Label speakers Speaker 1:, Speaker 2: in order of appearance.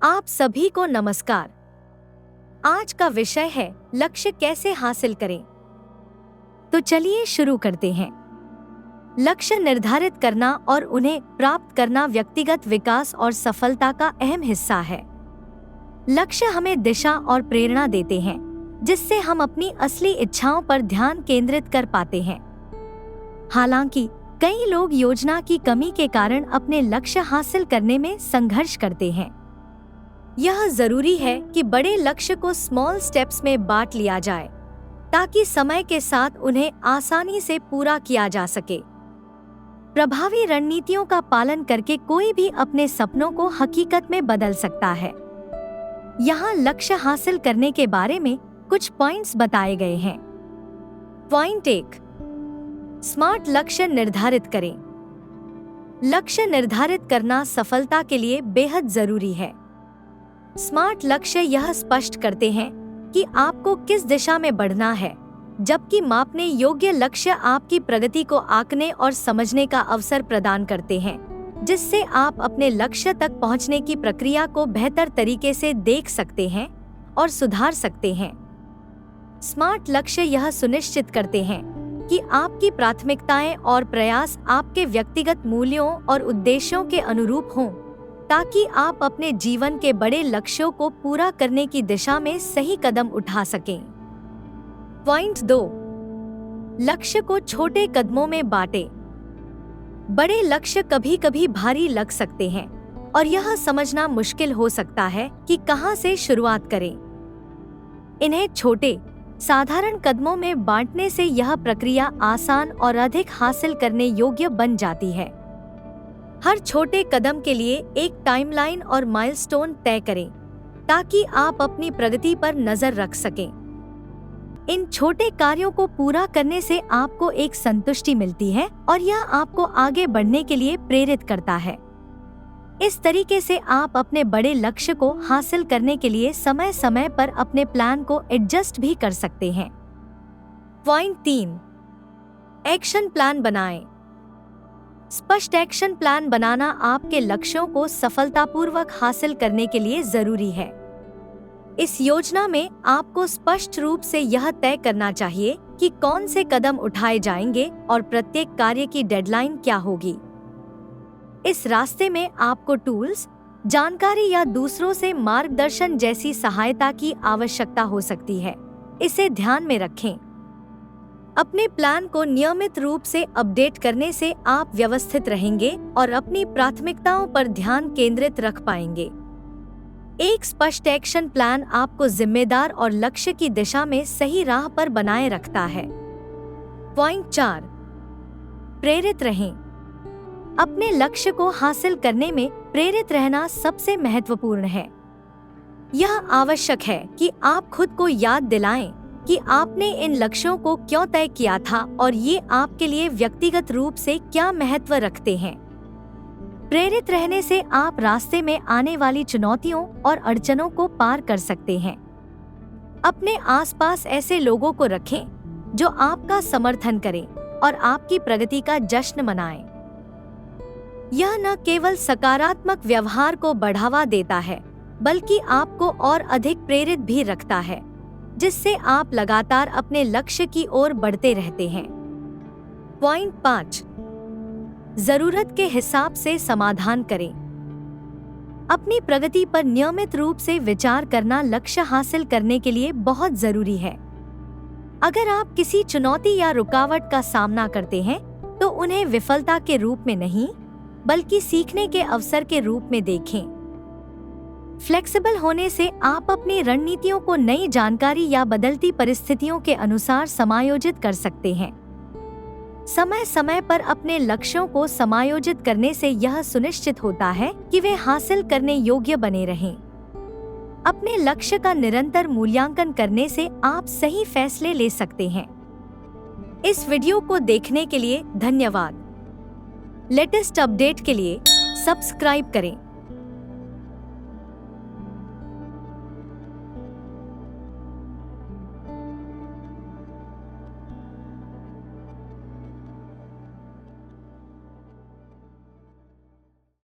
Speaker 1: आप सभी को नमस्कार। आज का विषय है लक्ष्य कैसे हासिल करें। तो चलिए शुरू करते हैं। लक्ष्य निर्धारित करना और उन्हें प्राप्त करना व्यक्तिगत विकास और सफलता का अहम हिस्सा है। लक्ष्य हमें दिशा और प्रेरणा देते हैं, जिससे हम अपनी असली इच्छाओं पर ध्यान केंद्रित कर पाते हैं। हालांकि कई लोग योजना की कमी के कारण अपने लक्ष्य हासिल करने में संघर्ष करते हैं। यह जरूरी है कि बड़े लक्ष्य को स्मॉल स्टेप्स में बांट लिया जाए, ताकि समय के साथ उन्हें आसानी से पूरा किया जा सके। प्रभावी रणनीतियों का पालन करके कोई भी अपने सपनों को हकीकत में बदल सकता है। यहाँ लक्ष्य हासिल करने के बारे में कुछ पॉइंट्स बताए गए हैं। पॉइंट 1, स्मार्ट लक्ष्य निर्धारित करें। लक्ष्य निर्धारित करना सफलता के लिए बेहद जरूरी है। स्मार्ट लक्ष्य यह स्पष्ट करते हैं कि आपको किस दिशा में बढ़ना है, जबकि मापने योग्य लक्ष्य आपकी प्रगति को आंकने और समझने का अवसर प्रदान करते हैं, जिससे आप अपने लक्ष्य तक पहुंचने की प्रक्रिया को बेहतर तरीके से देख सकते हैं और सुधार सकते हैं। स्मार्ट लक्ष्य यह सुनिश्चित करते हैं कि आपकी प्राथमिकताएं और प्रयास आपके व्यक्तिगत मूल्यों और उद्देश्यों के अनुरूप हों, ताकि आप अपने जीवन के बड़े लक्ष्यों को पूरा करने की दिशा में सही कदम उठा सकें। पॉइंट 2, लक्ष्य को छोटे कदमों में बांटें। बड़े लक्ष्य कभी कभी भारी लग सकते हैं और यह समझना मुश्किल हो सकता है कि कहां से शुरुआत करें। इन्हें छोटे, साधारण कदमों में बांटने से यह प्रक्रिया आसान और अधिक हासिल करने योग्य बन जाती है। हर छोटे कदम के लिए एक टाइमलाइन और माइलस्टोन तय करें, ताकि आप अपनी प्रगति पर नजर रख सकें। इन छोटे कार्यों को पूरा करने से आपको एक संतुष्टि मिलती है और यह आपको आगे बढ़ने के लिए प्रेरित करता है। इस तरीके से आप अपने बड़े लक्ष्य को हासिल करने के लिए समय समय पर अपने प्लान को एडजस्ट भी कर सकते हैं। पॉइंट 3, एक्शन प्लान बनाएं। स्पष्ट एक्शन प्लान बनाना आपके लक्ष्यों को सफलतापूर्वक हासिल करने के लिए जरूरी है। इस योजना में आपको स्पष्ट रूप से यह तय करना चाहिए कि कौन से कदम उठाए जाएंगे और प्रत्येक कार्य की डेडलाइन क्या होगी। इस रास्ते में आपको टूल्स, जानकारी या दूसरों से मार्गदर्शन जैसी सहायता की आवश्यकता हो सकती है। इसे ध्यान में रखें। अपने प्लान को नियमित रूप से अपडेट करने से आप व्यवस्थित रहेंगे और अपनी प्राथमिकताओं पर ध्यान केंद्रित रख पाएंगे। एक स्पष्ट एक्शन प्लान आपको जिम्मेदार और लक्ष्य की दिशा में सही राह पर बनाए रखता है। पॉइंट 4, प्रेरित रहें। अपने लक्ष्य को हासिल करने में प्रेरित रहना सबसे महत्वपूर्ण है। यह आवश्यक है कि आप खुद को याद दिलाएं कि आपने इन लक्ष्यों को क्यों तय किया था और ये आपके लिए व्यक्तिगत रूप से क्या महत्व रखते हैं। प्रेरित रहने से आप रास्ते में आने वाली चुनौतियों और अड़चनों को पार कर सकते हैं। अपने आसपास ऐसे लोगों को रखें जो आपका समर्थन करें और आपकी प्रगति का जश्न मनाएं। यह न केवल सकारात्मक व्यवहार को बढ़ावा देता है, बल्कि आपको और अधिक प्रेरित भी रखता है, जिससे आप लगातार अपने लक्ष्य की ओर बढ़ते रहते हैं। पॉइंट 5, जरूरत के हिसाब से समाधान करें। अपनी प्रगति पर नियमित रूप से विचार करना लक्ष्य हासिल करने के लिए बहुत जरूरी है। अगर आप किसी चुनौती या रुकावट का सामना करते हैं, तो उन्हें विफलता के रूप में नहीं, बल्कि सीखने के अवसर के रूप में देखें। फ्लेक्सिबल होने से आप अपनी रणनीतियों को नई जानकारी या बदलती परिस्थितियों के अनुसार समायोजित कर सकते हैं। समय समय पर अपने लक्ष्यों को समायोजित करने से यह सुनिश्चित होता है कि वे हासिल करने योग्य बने रहें। अपने लक्ष्य का निरंतर मूल्यांकन करने से आप सही फैसले ले सकते हैं। इस वीडियो को देखने के लिए धन्यवाद। लेटेस्ट अपडेट के लिए सब्सक्राइब करें।